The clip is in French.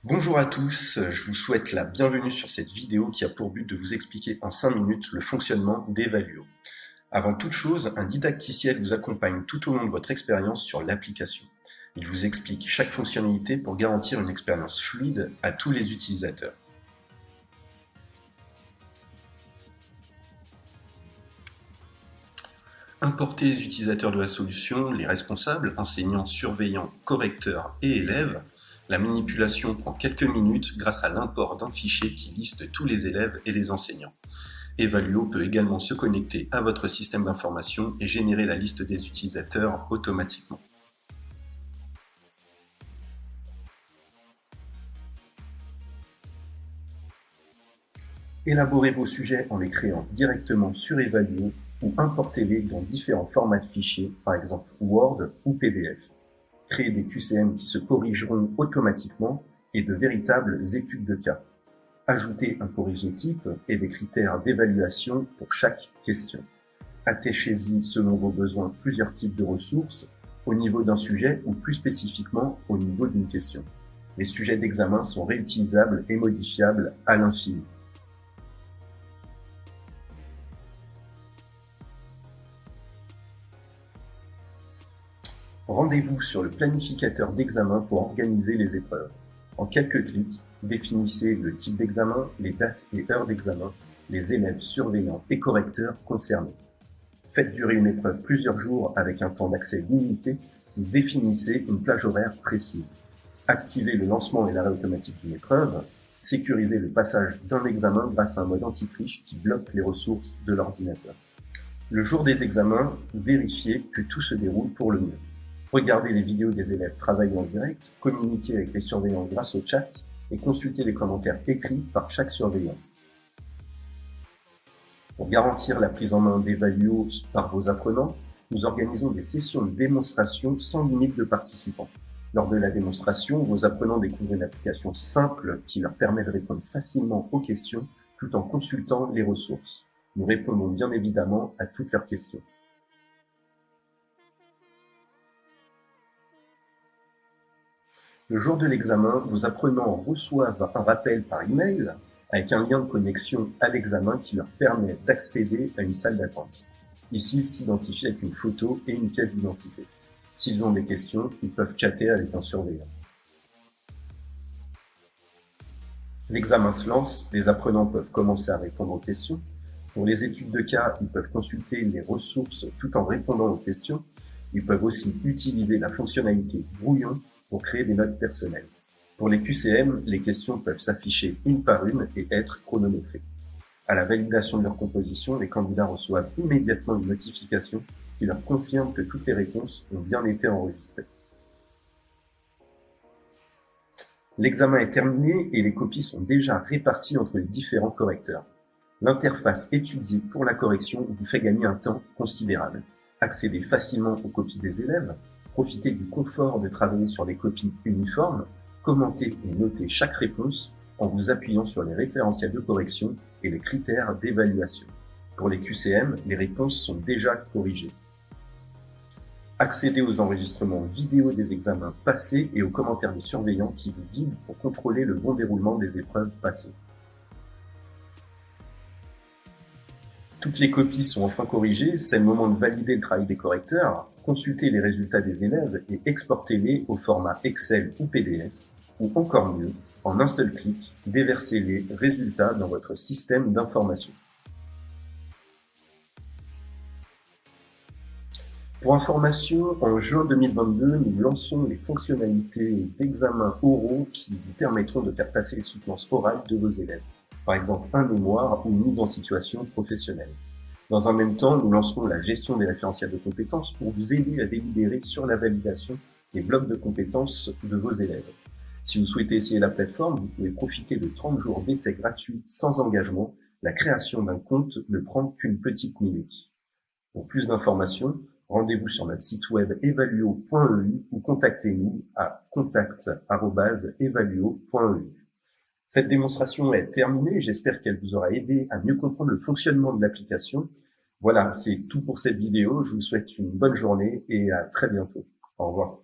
Bonjour à tous, je vous souhaite la bienvenue sur cette vidéo qui a pour but de vous expliquer en 5 minutes le fonctionnement d'Evalio. Avant toute chose, un didacticiel vous accompagne tout au long de votre expérience sur l'application. Il vous explique chaque fonctionnalité pour garantir une expérience fluide à tous les utilisateurs. Importez les utilisateurs de la solution, les responsables, enseignants, surveillants, correcteurs et élèves. La manipulation prend quelques minutes grâce à l'import d'un fichier qui liste tous les élèves et les enseignants. Evalio peut également se connecter à votre système d'information et générer la liste des utilisateurs automatiquement. Élaborez vos sujets en les créant directement sur Evalio ou importez-les dans différents formats de fichiers, par exemple Word ou PDF. Créer des QCM qui se corrigeront automatiquement et de véritables études de cas. Ajoutez un corrigé type et des critères d'évaluation pour chaque question. Attachez-y selon vos besoins plusieurs types de ressources au niveau d'un sujet ou plus spécifiquement au niveau d'une question. Les sujets d'examen sont réutilisables et modifiables à l'infini. Rendez-vous sur le planificateur d'examen pour organiser les épreuves. En quelques clics, définissez le type d'examen, les dates et heures d'examen, les élèves surveillants et correcteurs concernés. Faites durer une épreuve plusieurs jours avec un temps d'accès limité ou définissez une plage horaire précise. Activez le lancement et l'arrêt automatique d'une épreuve. Sécurisez le passage d'un examen grâce à un mode anti-triche qui bloque les ressources de l'ordinateur. Le jour des examens, vérifiez que tout se déroule pour le mieux. Regardez les vidéos des élèves travailler en direct, communiquer avec les surveillants grâce au chat et consulter les commentaires écrits par chaque surveillant. Pour garantir la prise en main d'Evalio par vos apprenants, nous organisons des sessions de démonstration sans limite de participants. Lors de la démonstration, vos apprenants découvrent une application simple qui leur permet de répondre facilement aux questions tout en consultant les ressources. Nous répondons bien évidemment à toutes leurs questions. Le jour de l'examen, vos apprenants reçoivent un rappel par email avec un lien de connexion à l'examen qui leur permet d'accéder à une salle d'attente. Ici, ils s'identifient avec une photo et une pièce d'identité. S'ils ont des questions, ils peuvent chatter avec un surveillant. L'examen se lance, les apprenants peuvent commencer à répondre aux questions. Pour les études de cas, ils peuvent consulter les ressources tout en répondant aux questions. Ils peuvent aussi utiliser la fonctionnalité brouillon pour créer des notes personnelles. Pour les QCM, les questions peuvent s'afficher une par une et être chronométrées. À la validation de leur composition, les candidats reçoivent immédiatement une notification qui leur confirme que toutes les réponses ont bien été enregistrées. L'examen est terminé et les copies sont déjà réparties entre les différents correcteurs. L'interface étudiée pour la correction vous fait gagner un temps considérable. Accédez facilement aux copies des élèves, profitez du confort de travailler sur des copies uniformes, commentez et notez chaque réponse en vous appuyant sur les référentiels de correction et les critères d'évaluation. Pour les QCM, les réponses sont déjà corrigées. Accédez aux enregistrements vidéo des examens passés et aux commentaires des surveillants qui vous guident pour contrôler le bon déroulement des épreuves passées. Toutes les copies sont enfin corrigées, c'est le moment de valider le travail des correcteurs, consultez les résultats des élèves et exportez-les au format Excel ou PDF, ou encore mieux, en un seul clic, déversez les résultats dans votre système d'information. Pour information, en juin 2022, nous lançons les fonctionnalités d'examens oraux qui vous permettront de faire passer les soutenances orales de vos élèves, par exemple un mémoire ou une mise en situation professionnelle. Dans un même temps, nous lancerons la gestion des référentiels de compétences pour vous aider à délibérer sur la validation des blocs de compétences de vos élèves. Si vous souhaitez essayer la plateforme, vous pouvez profiter de 30 jours d'essai gratuits sans engagement. La création d'un compte ne prend qu'une petite minute. Pour plus d'informations, rendez-vous sur notre site web evaluo.eu ou contactez-nous à contact@evaluo.eu. Cette démonstration est terminée, j'espère qu'elle vous aura aidé à mieux comprendre le fonctionnement de l'application. Voilà, c'est tout pour cette vidéo, je vous souhaite une bonne journée et à très bientôt. Au revoir.